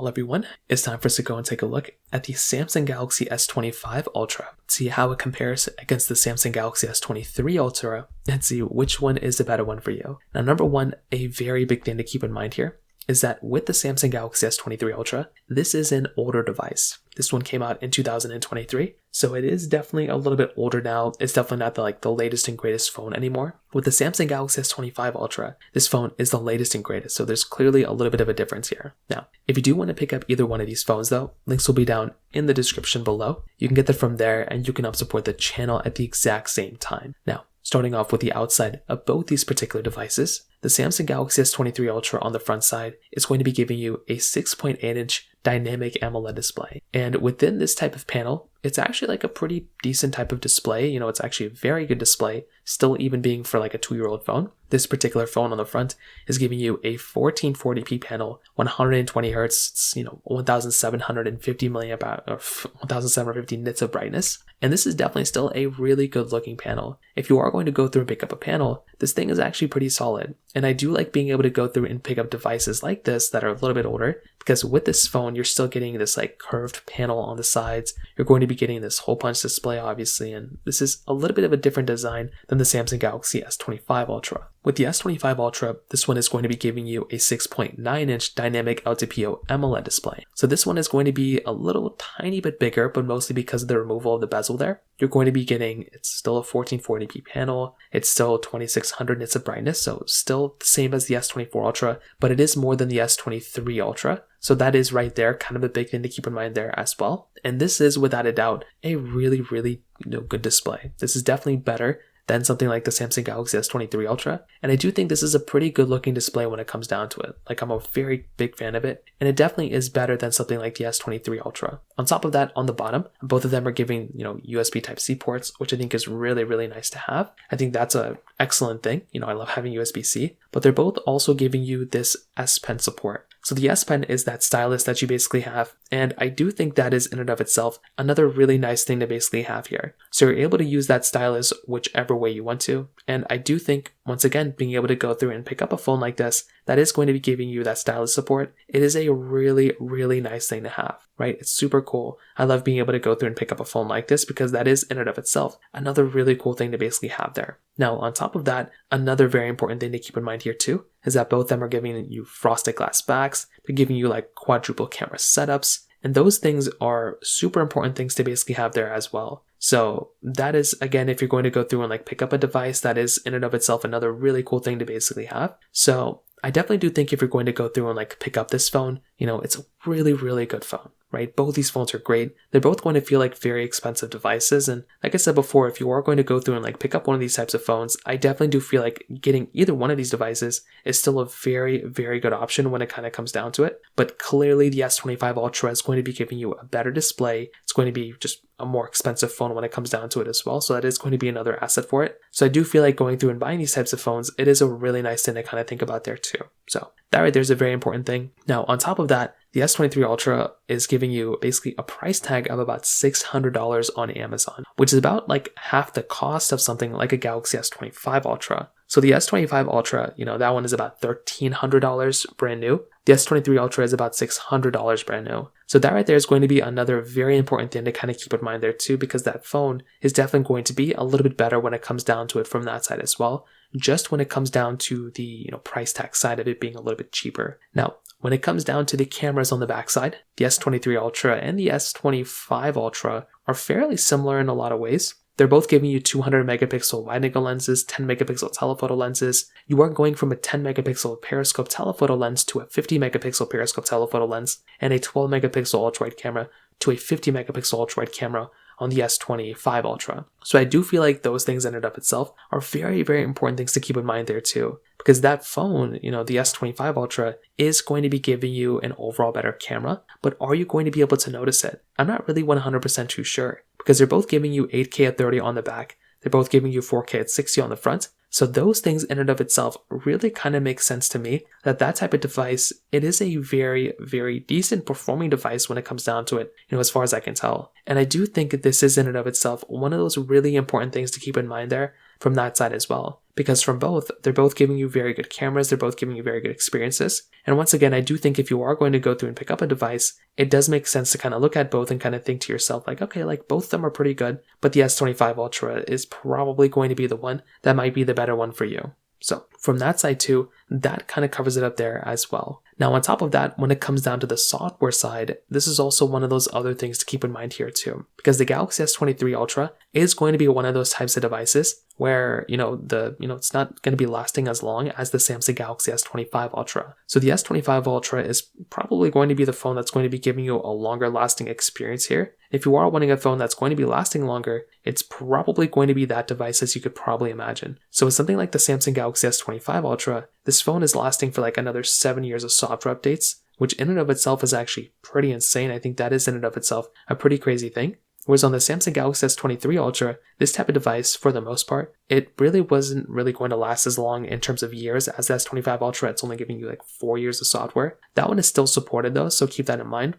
Well, everyone, it's time for us to go and take a look at the Samsung Galaxy S25 Ultra. See how it compares against the Samsung Galaxy S23 Ultra and see which one is the better one for you. Now, number one, a very big thing to keep in mind here is that with the Samsung Galaxy S23 Ultra, this is an older device. This one came out in 2023, so it is definitely a little bit older now. It's definitely not the latest and greatest phone anymore. With the Samsung Galaxy S25 Ultra, this phone is the latest and greatest, so there's clearly a little bit of a difference here. Now, if you do want to pick up either one of these phones though, links will be down in the description below. You can get them from there and you can help support the channel at the exact same time. Now, starting off with the outside of both these particular devices, the Samsung Galaxy S23 Ultra on the front side is going to be giving you a 6.8-inch dynamic AMOLED display. And within this type of panel, it's actually like a pretty decent type of display. It's actually a very good display, still even being for like a 2-year-old phone. This particular phone on the front is giving you a 1440p panel, 120 hertz, 1750 milliamp or 1750 nits of brightness. And this is definitely still a really good looking panel. If you are going to go through and pick up a panel, this thing is actually pretty solid. And I do like being able to go through and pick up devices like this that are a little bit older, because with this phone, you're still getting this like curved panel on the sides. You're going to be getting this hole punch display, obviously, and this is a little bit of a different design than the Samsung Galaxy S25 Ultra. With the S25 Ultra, this one is going to be giving you a 6.9-inch dynamic LTPO AMOLED display. So this one is going to be a little tiny bit bigger, but mostly because of the removal of the bezel there. You're going to be getting, it's still a 1440p panel, it's still 2600 nits of brightness, so still the same as the S24 Ultra, but it is more than the S23 Ultra. So that is right there, kind of a big thing to keep in mind there as well. And this is without a doubt a really, really good display. This is definitely better than something like the Samsung Galaxy S23 Ultra. And I do think this is a pretty good looking display when it comes down to it. Like, I'm a very big fan of it, and it definitely is better than something like the S23 Ultra. On top of that, on the bottom, both of them are giving, USB Type-C ports, which I think is really, really nice to have. I think that's an excellent thing. I love having USB-C, but they're both also giving you this S Pen support. So the S Pen is that stylus that you basically have, and I do think that is in and of itself another really nice thing to basically have here. So you're able to use that stylus whichever way you want to, and I do think, once again, being able to go through and pick up a phone like this that is going to be giving you that stylus support, it is a really, really nice thing to have, right? It's super cool. I love being able to go through and pick up a phone like this because that is in and of itself another really cool thing to basically have there. Now, on top of that, another very important thing to keep in mind here too is that both of them are giving you frosted glass backs. They're giving you like quadruple camera setups, and those things are super important things to basically have there as well. So that is, again, if you're going to go through and like pick up a device, that is in and of itself another really cool thing to basically have. So I definitely do think if you're going to go through and like pick up this phone, it's a really, really good phone, right? Both these phones are great. They're both going to feel like very expensive devices. And like I said before, if you are going to go through and like pick up one of these types of phones, I definitely do feel like getting either one of these devices is still a very, very good option when it kind of comes down to it. But clearly the S25 Ultra is going to be giving you a better display. It's going to be just a more expensive phone when it comes down to it as well. So that is going to be another asset for it. So I do feel like going through and buying these types of phones, it is a really nice thing to kind of think about there too. So that right there is a very important thing. Now, on top of that, the S23 Ultra is giving you basically a price tag of about $600 on Amazon, which is about like half the cost of something like a Galaxy S25 Ultra. So the S25 Ultra, that one is about $1,300 brand new. The S23 Ultra is about $600 brand new. So that right there is going to be another very important thing to kind of keep in mind there too, because that phone is definitely going to be a little bit better when it comes down to it from that side as well. Just when it comes down to the price tag side of it being a little bit cheaper. Now, when it comes down to the cameras on the backside, the S23 Ultra and the S25 Ultra are fairly similar in a lot of ways. They're both giving you 200 megapixel wide-angle lenses, 10 megapixel telephoto lenses. You are going from a 10 megapixel periscope telephoto lens to a 50 megapixel periscope telephoto lens, and a 12 megapixel ultra-wide camera to a 50 megapixel ultra-wide camera on the S25 Ultra. So I do feel like those things in and of itself are very, very important things to keep in mind there too. Because that phone, the S25 Ultra, is going to be giving you an overall better camera, but are you going to be able to notice it? I'm not really 100% too sure, because they're both giving you 8K at 30 on the back, they're both giving you 4K at 60 on the front. So those things in and of itself really kind of make sense to me, that type of device, it is a very, very decent performing device when it comes down to it, as far as I can tell. And I do think that this is in and of itself one of those really important things to keep in mind there from that side as well. because from both, they're both giving you very good cameras, they're both giving you very good experiences. And once again, I do think if you are going to go through and pick up a device, it does make sense to kind of look at both and kind of think to yourself like, okay, like both of them are pretty good, but the S25 Ultra is probably going to be the one that might be the better one for you. So from that side too, that kind of covers it up there as well. Now on top of that, when it comes down to the software side, this is also one of those other things to keep in mind here too, because the Galaxy S23 Ultra is going to be one of those types of devices where, it's not going to be lasting as long as the Samsung Galaxy S25 Ultra. So the S25 Ultra is probably going to be the phone that's going to be giving you a longer lasting experience here. If you are wanting a phone that's going to be lasting longer, it's probably going to be that device, as you could probably imagine. So with something like the Samsung Galaxy S25 Ultra, this phone is lasting for like another 7 years of software updates, which in and of itself is actually pretty insane. I think that is in and of itself a pretty crazy thing. Whereas on the Samsung Galaxy S23 Ultra, this type of device, for the most part, it really wasn't really going to last as long in terms of years as the S25 Ultra. It's only giving you like 4 years of software. That one is still supported though, so keep that in mind.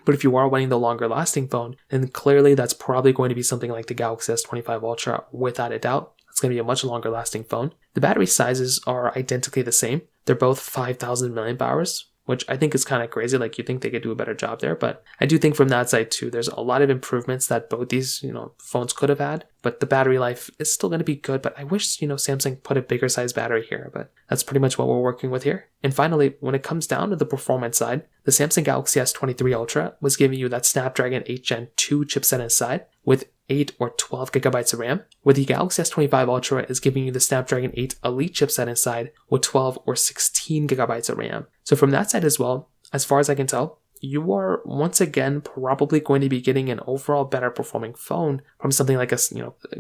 But if you are wanting the longer lasting phone, then clearly that's probably going to be something like the Galaxy S25 Ultra without a doubt. It's going to be a much longer lasting phone. The battery sizes are identically the same. They're both 5,000 mAh, which I think is kind of crazy. Like, you think they could do a better job there, but I do think from that side too, there's a lot of improvements that both these, phones could have had, but the battery life is still going to be good. But I wish, Samsung put a bigger size battery here, but that's pretty much what we're working with here. And finally, when it comes down to the performance side, the Samsung Galaxy S23 Ultra was giving you that Snapdragon 8 Gen 2 chipset inside with 8 or 12 gigabytes of RAM, where the Galaxy S25 Ultra is giving you the Snapdragon 8 Elite chipset inside with 12 or 16 gigabytes of RAM. So from that side as well, as far as I can tell, you are once again probably going to be getting an overall better performing phone from something like a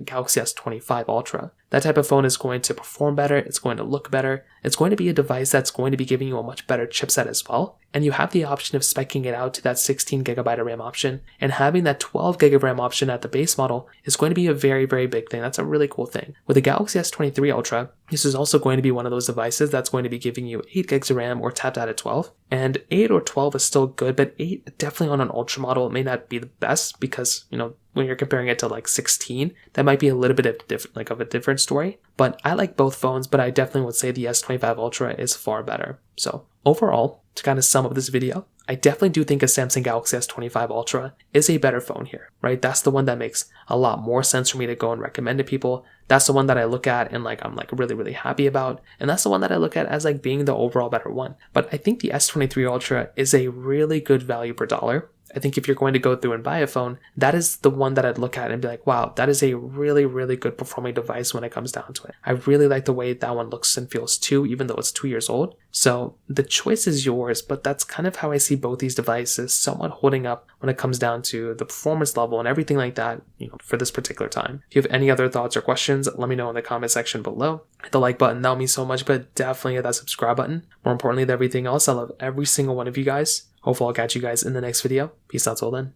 Galaxy S25 Ultra. That type of phone is going to perform better, it's going to look better, it's going to be a device that's going to be giving you a much better chipset as well. And you have the option of speccing it out to that 16 gigabyte of RAM option, and having that 12 gig of RAM option at the base model is going to be a very, very big thing. That's a really cool thing. With the Galaxy S23 Ultra, this is also going to be one of those devices that's going to be giving you 8 gigs of RAM or tapped out at 12. And 8 or 12 is still good, but 8 definitely on an Ultra model may not be the best because, when you're comparing it to like 16, that might be a little bit of a different story. But I like both phones, but I definitely would say the S25 Ultra is far better. So overall, to kind of sum up this video, I definitely do think a Samsung Galaxy S25 Ultra is a better phone here, right? That's the one that makes a lot more sense for me to go and recommend to people. That's the one that I look at and I'm really, really happy about. And that's the one that I look at as being the overall better one. But I think the S23 Ultra is a really good value per dollar. I think if you're going to go through and buy a phone, that is the one that I'd look at and be like, wow, that is a really, really good performing device when it comes down to it. I really like the way that one looks and feels too, even though it's 2 years old. So the choice is yours, but that's kind of how I see both these devices somewhat holding up when it comes down to the performance level and everything like that, for this particular time. If you have any other thoughts or questions, let me know in the comment section below. Hit the like button, that would mean so much, but definitely hit that subscribe button. More importantly than everything else, I love every single one of you guys. Hopefully I'll catch you guys in the next video. Peace out till then.